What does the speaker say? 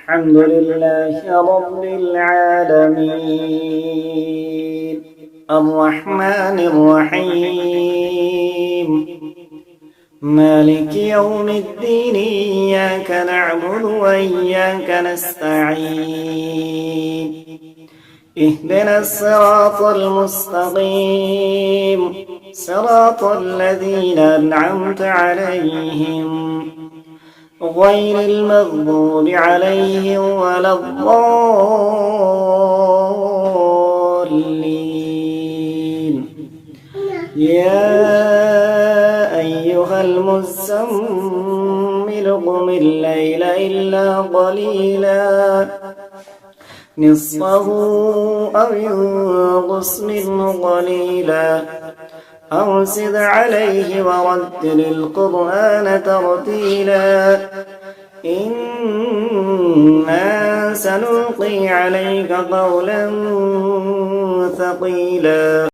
الحمد لله رب العالمين الرحمن الرحيم مالك يوم الدين إياك نعبد وإياك نستعين اهدنا الصراط المستقيم صراط الذين أنعمت عليهم غير المغضوب عليهم ولا الضالين يا أيها المزمل قم الليل إلا قليلا نصفه أو ينقص منه قليلا أو زد عليه ورتل القرآن ترتيلا إنا سنلقي عليك قولا ثقيلا